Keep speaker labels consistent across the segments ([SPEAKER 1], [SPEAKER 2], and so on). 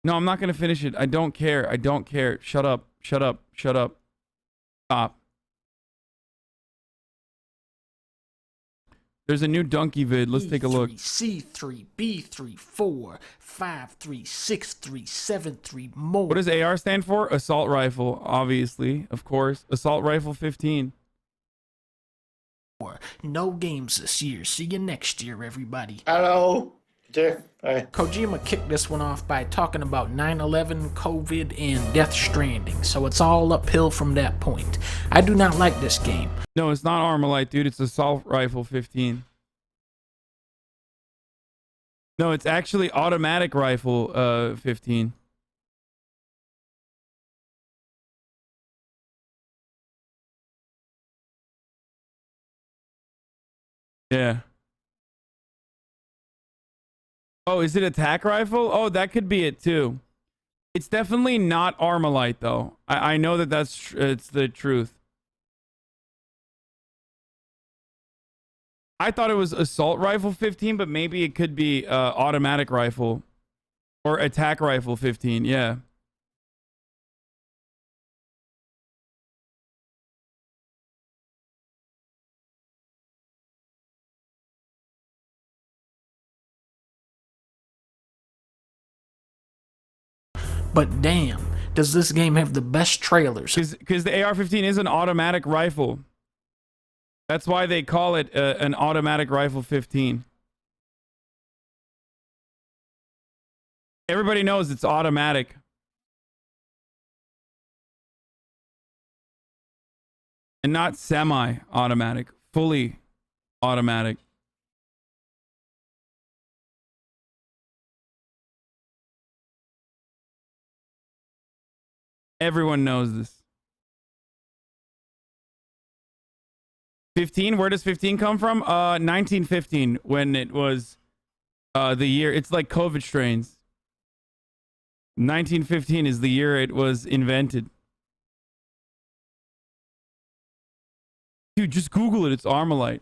[SPEAKER 1] No, I'm not gonna finish it. I don't care. I don't care. Shut up. Shut up. Shut up. Stop. There's a new Dunkey vid. Let's take a look.
[SPEAKER 2] C3, B3, 4, 5, 3, 6, 3, 7, 3, more.
[SPEAKER 1] What does AR stand for? Assault rifle, obviously, of course. Assault rifle 15.
[SPEAKER 2] No games this year. See you next year, everybody.
[SPEAKER 3] Hello, Jeff. Hi.
[SPEAKER 2] Kojima kicked this one off by talking about 9/11, COVID, and Death Stranding, so it's all uphill from that point. I do not like this game.
[SPEAKER 1] No, it's not Armalite, dude. It's assault rifle 15. No, it's actually automatic rifle 15. Yeah. Oh, is it attack rifle? Oh, that could be it too. It's definitely not Armalite though. I know that it's the truth. I thought it was assault rifle 15, but maybe it could be automatic rifle or attack rifle 15. Yeah.
[SPEAKER 2] But damn, does this game have the best trailers?
[SPEAKER 1] Because the AR-15 is an automatic rifle. That's why they call it an automatic rifle 15. Everybody knows it's automatic. And not semi-automatic, fully automatic. Everyone knows this. 15, where does 15 come from? 1915, when it was the year. It's like COVID strains. 1915 is the year it was invented. Dude, just Google it. It's Armalite.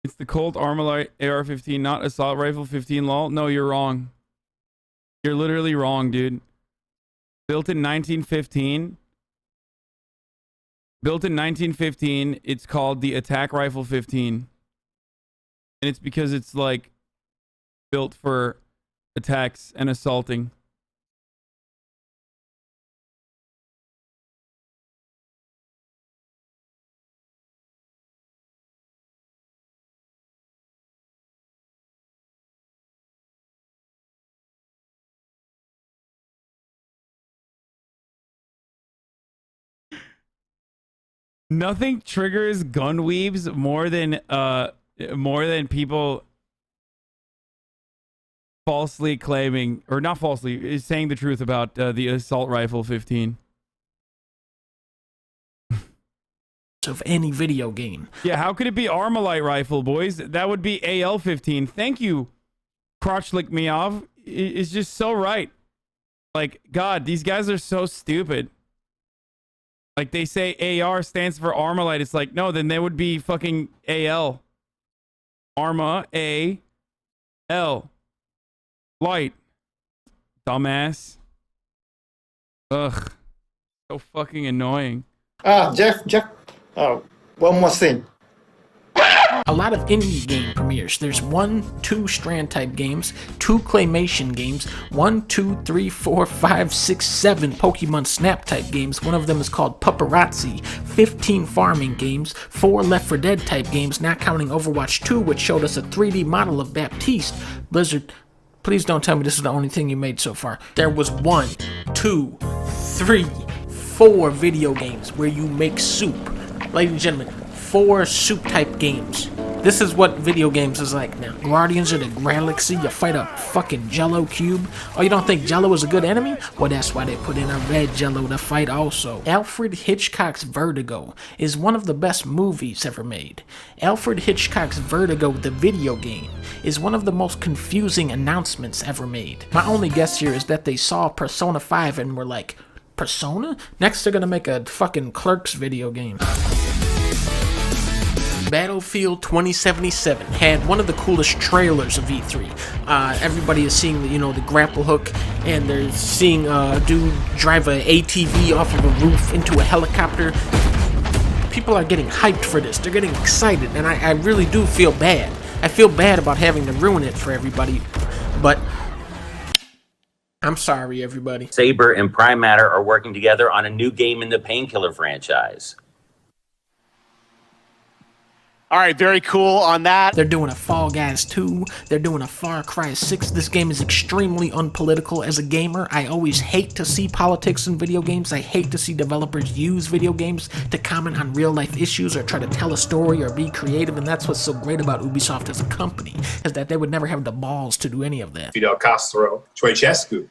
[SPEAKER 1] It's the Colt Armalite AR-15, not Assault Rifle 15, lol. No, you're wrong. You're literally wrong, dude. Built in 1915. Built in 1915, it's called the Attack Rifle 15. And it's because it's like built for attacks and assaulting. Nothing triggers gun weaves more than people falsely claiming, or not falsely, is saying the truth about the assault rifle 15
[SPEAKER 2] of any video game.
[SPEAKER 1] Yeah, how could it be Armalite rifle, boys? That would be AL-15. Thank you, Crotchlick Meow. It's just so right. Like, God, these guys are so stupid. Like, they say AR stands for Armalite. It's like, no, then they would be fucking AL. Arma, A-L. Light. Dumbass. Ugh. So fucking annoying.
[SPEAKER 3] Jeff. Oh, one more thing.
[SPEAKER 2] A lot of indie game premieres. There's 1, 2 strand type games, 2 claymation games, 1, 2, 3, 4, 5, 6, 7 Pokemon Snap type games. One of them is called Paparazzi. 15 farming games, 4 Left 4 Dead type games, not counting Overwatch 2, which showed us a 3D model of Baptiste. Blizzard, please don't tell me this is the only thing you made so far. There was 1, 2, 3, 4 video games where you make soup. Ladies and gentlemen, 4 soup type games. This is what video games is like now. Guardians of the Galaxy, you fight a fucking Jello cube. Oh, you don't think Jello is a good enemy? Well, that's why they put in a red Jello to fight also. Alfred Hitchcock's Vertigo is one of the best movies ever made. Alfred Hitchcock's Vertigo, the video game, is one of the most confusing announcements ever made. My only guess here is that they saw Persona 5 and were like, Persona? Next they're gonna make a fucking Clerks video game. Battlefield 2077 had one of the coolest trailers of E3. Everybody is seeing, the grapple hook, and they're seeing a dude drive a ATV off of a roof into a helicopter. People are getting hyped for this. They're getting excited, and I really do feel bad. I feel bad about having to ruin it for everybody, but I'm sorry, everybody.
[SPEAKER 4] Saber and Prime Matter are working together on a new game in the Painkiller franchise.
[SPEAKER 5] All right, very cool on that.
[SPEAKER 2] They're doing a Fall Guys 2. They're doing a Far Cry 6. This game is extremely unpolitical. As a gamer, I always hate to see politics in video games. I hate to see developers use video games to comment on real-life issues or try to tell a story or be creative, and that's what's so great about Ubisoft as a company, is that they would never have the balls to do any of that.
[SPEAKER 6] Fidel Castro, Ceausescu,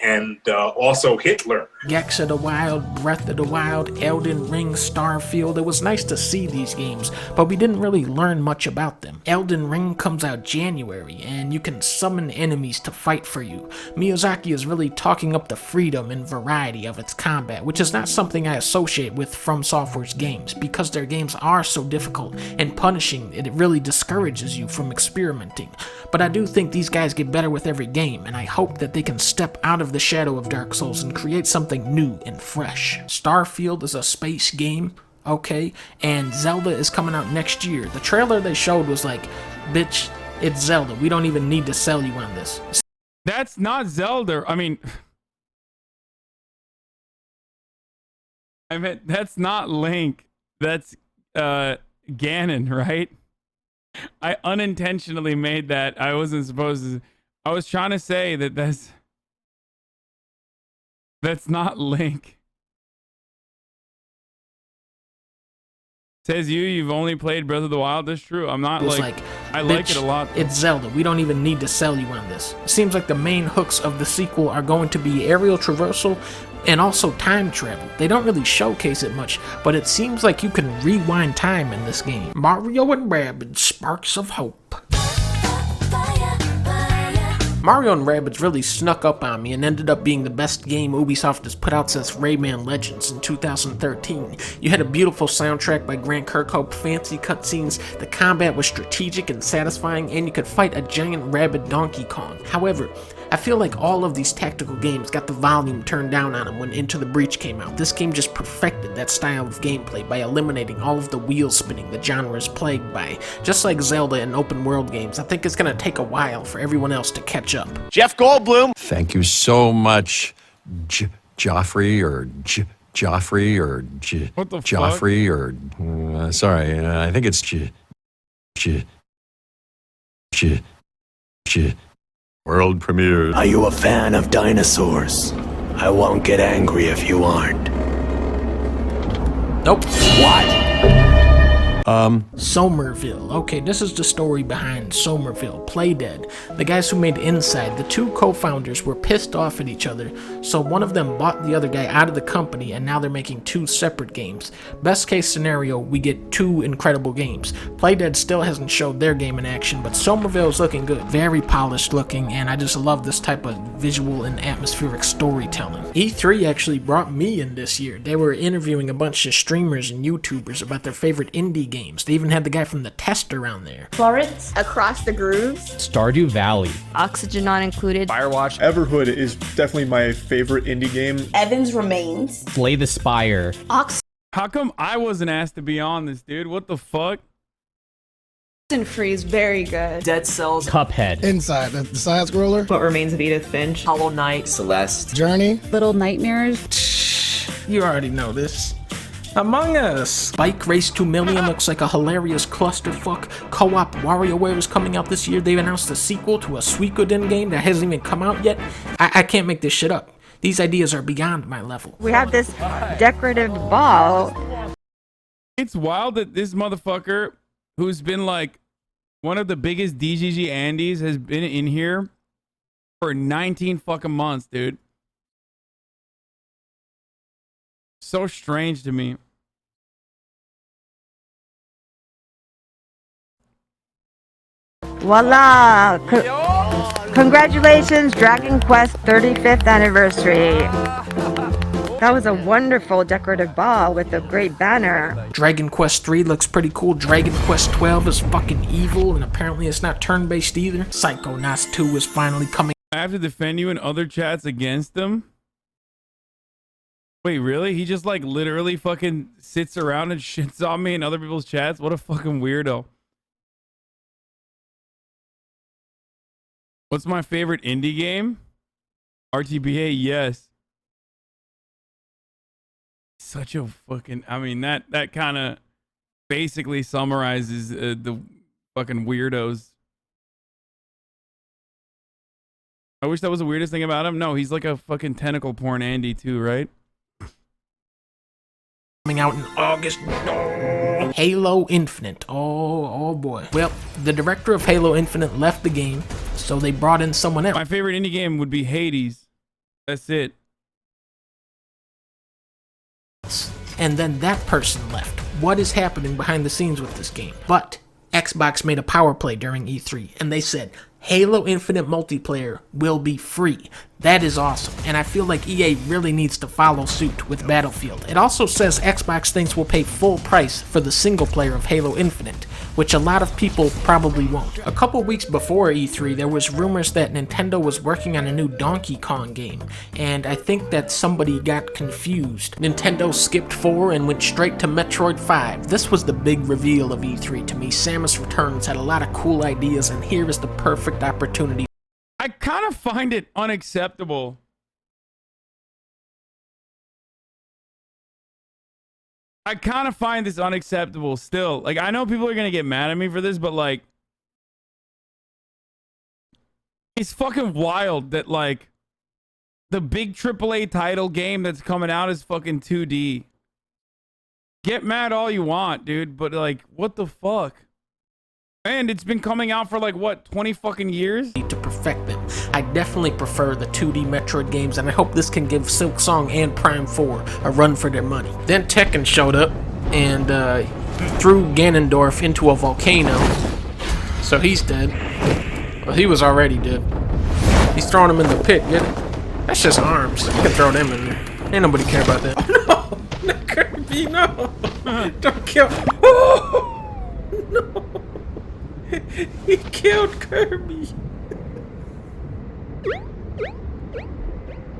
[SPEAKER 6] and also Hitler.
[SPEAKER 2] Gex of the Wild, Breath of the Wild, Elden Ring, Starfield. It was nice to see these games, but we didn't really learn much about them. Elden Ring comes out January, and you can summon enemies to fight for you. Miyazaki is really talking up the freedom and variety of its combat, which is not something I associate with FromSoftware's games, because their games are so difficult and punishing, it really discourages you from experimenting. But I do think these guys get better with every game, and I hope that they can step out of the shadow of Dark Souls and create something new and fresh. Starfield is a space game, okay, and Zelda is coming out next year. The trailer they showed was like, bitch, it's Zelda. We don't even need to sell you on this.
[SPEAKER 1] That's not Zelda. I mean, that's not Link. That's Ganon, right? I unintentionally made that. I wasn't supposed to. I was trying to say that that's not Link. Says you've only played Breath of the Wild. That's true. I'm not like I like it a lot.
[SPEAKER 2] It's Zelda. We don't even need to sell you on this. It seems like the main hooks of the sequel are going to be aerial traversal and also time travel. They don't really showcase it much, but it seems like you can rewind time in this game. Mario and Rabbids, Sparks of Hope. Mario & Rabbids really snuck up on me and ended up being the best game Ubisoft has put out since Rayman Legends in 2013. You had a beautiful soundtrack by Grant Kirkhope, fancy cutscenes, the combat was strategic and satisfying, and you could fight a giant rabid Donkey Kong. However, I feel like all of these tactical games got the volume turned down on them when Into the Breach came out. This game just perfected that style of gameplay by eliminating all of the wheel spinning the genre is plagued by. Just like Zelda and open world games, I think it's going to take a while for everyone else to catch up.
[SPEAKER 5] Jeff Goldblum.
[SPEAKER 7] Thank you so much, Joffrey or Joffrey or
[SPEAKER 1] What the
[SPEAKER 7] Joffrey or sorry, I think it's World premiere.
[SPEAKER 8] Are you a fan of dinosaurs? I won't get angry if you aren't.
[SPEAKER 2] Nope.
[SPEAKER 8] What?
[SPEAKER 2] Somerville. Okay, this is the story behind Somerville, Playdead. The guys who made Inside, the two co-founders were pissed off at each other, so one of them bought the other guy out of the company, and now they're making two separate games. Best case scenario, we get two incredible games. Playdead still hasn't showed their game in action, but Somerville is looking good. Very polished looking, and I just love this type of visual and atmospheric storytelling. E3 actually brought me in this year. They were interviewing a bunch of streamers and YouTubers about their favorite indie games. They even had the guy from The Test around there.
[SPEAKER 9] Florence, Across the Grooves,
[SPEAKER 10] Stardew Valley,
[SPEAKER 9] Oxygen Not Included,
[SPEAKER 10] Firewatch,
[SPEAKER 11] Everhood is definitely my favorite indie game.
[SPEAKER 9] Evans Remains,
[SPEAKER 10] Slay the Spire.
[SPEAKER 1] How come I wasn't asked to be on this, dude? What the fuck?
[SPEAKER 9] Freeze, very good.
[SPEAKER 12] Dead Cells,
[SPEAKER 10] Cuphead,
[SPEAKER 13] Inside, the side scroller,
[SPEAKER 12] What Remains of Edith Finch, Hollow Knight, Celeste,
[SPEAKER 13] Journey,
[SPEAKER 9] Little Nightmares.
[SPEAKER 2] You already know this. Among Us! Bike Race 2 Million looks like a hilarious clusterfuck. Co-op WarioWare is coming out this year. They've announced a sequel to a Suikoden game that hasn't even come out yet. I can't make this shit up. These ideas are beyond my level.
[SPEAKER 9] We have this decorative ball.
[SPEAKER 1] It's wild that this motherfucker, who's been like One of the biggest DGG Andes has been in here for 19 fucking months, dude. So strange to me.
[SPEAKER 9] Voila! Congratulations, Dragon Quest 35th anniversary. That was a wonderful decorative ball with a great banner.
[SPEAKER 2] Dragon Quest 3 looks pretty cool. Dragon Quest 12 is fucking evil, and apparently it's not turn-based either. Psychonauts 2 is finally coming.
[SPEAKER 1] I have to defend you in other chats against them? Wait, really? He just like literally fucking sits around and shits on me in other people's chats? What a fucking weirdo. What's my favorite indie game? RTBA, yes. Such a fucking, I mean, that kind of basically summarizes the fucking weirdos. I wish that was the weirdest thing about him. No, he's like a fucking tentacle porn Andy too, right?
[SPEAKER 2] Coming out in August. Oh. Halo Infinite. Oh boy. Well, the director of Halo Infinite left the game, so they brought in someone else.
[SPEAKER 1] My favorite indie game would be Hades. That's it.
[SPEAKER 2] And then that person left. What is happening behind the scenes with this game? But Xbox made a power play during E3, and they said Halo Infinite multiplayer will be free. That is awesome, and I feel like EA really needs to follow suit with Battlefield. It also says Xbox thinks we'll pay full price for the single player of Halo Infinite, which a lot of people probably won't. A couple weeks before E3, there was rumors that Nintendo was working on a new Donkey Kong game, and I think that somebody got confused. Nintendo skipped 4 and went straight to Metroid 5. This was the big reveal of E3 to me. Samus Returns had a lot of cool ideas, and here is the perfect opportunity.
[SPEAKER 1] I kind of find it unacceptable. I kind of find this unacceptable still. Like, I know people are going to get mad at me for this, but like, it's fucking wild that like the big AAA title game that's coming out is fucking 2D. Get mad all you want, dude, but like, what the fuck? And it's been coming out for like, what, 20 fucking years?
[SPEAKER 2] To perfect them. I definitely prefer the 2D Metroid games, and I hope this can give Silksong and Prime 4 a run for their money. Then Tekken showed up and threw Ganondorf into a volcano. So he's dead. Well, he was already dead. He's throwing him in the pit, get it? That's just arms. You can throw them in there. Ain't nobody care about that. Oh no! No, Kirby, no! Don't kill. Oh! No! He killed Kirby.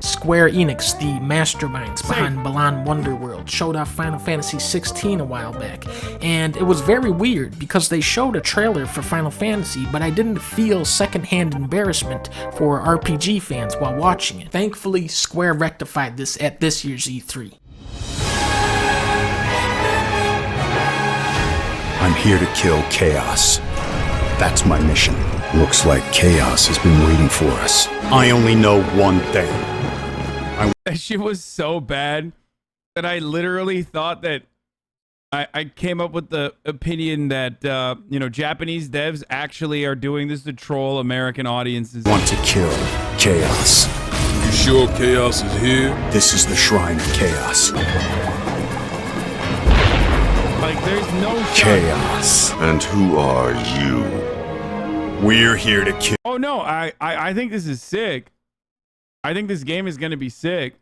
[SPEAKER 2] Square Enix, the masterminds behind Balan Wonderworld, showed off Final Fantasy 16 a while back, and it was very weird because they showed a trailer for Final Fantasy, but I didn't feel secondhand embarrassment for RPG fans while watching it. Thankfully, Square rectified this at this year's E3.
[SPEAKER 8] I'm here to kill Chaos. That's my mission. Looks like Chaos has been waiting for us. I only know one thing.
[SPEAKER 1] That shit was so bad that I literally thought that I came up with the opinion that, you know, Japanese devs actually are doing this to troll American audiences.
[SPEAKER 8] Want to kill Chaos.
[SPEAKER 13] You sure Chaos is here?
[SPEAKER 8] This is the Shrine of Chaos.
[SPEAKER 1] Like, there's no shot.
[SPEAKER 8] Chaos.
[SPEAKER 13] And who are you?
[SPEAKER 8] We're here to kill.
[SPEAKER 1] Oh no, I think this is sick. I think this game is gonna be sick.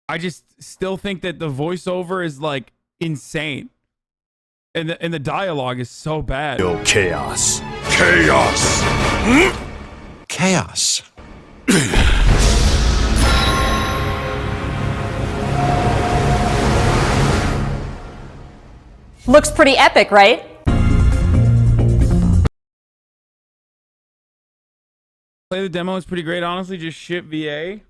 [SPEAKER 1] I just still think that the voiceover is like insane, and the dialogue is so bad.
[SPEAKER 8] Kill Chaos.
[SPEAKER 13] Chaos!
[SPEAKER 7] Chaos.
[SPEAKER 14] Looks pretty epic, right?
[SPEAKER 1] Play the demo is pretty great, honestly. Just ship VA.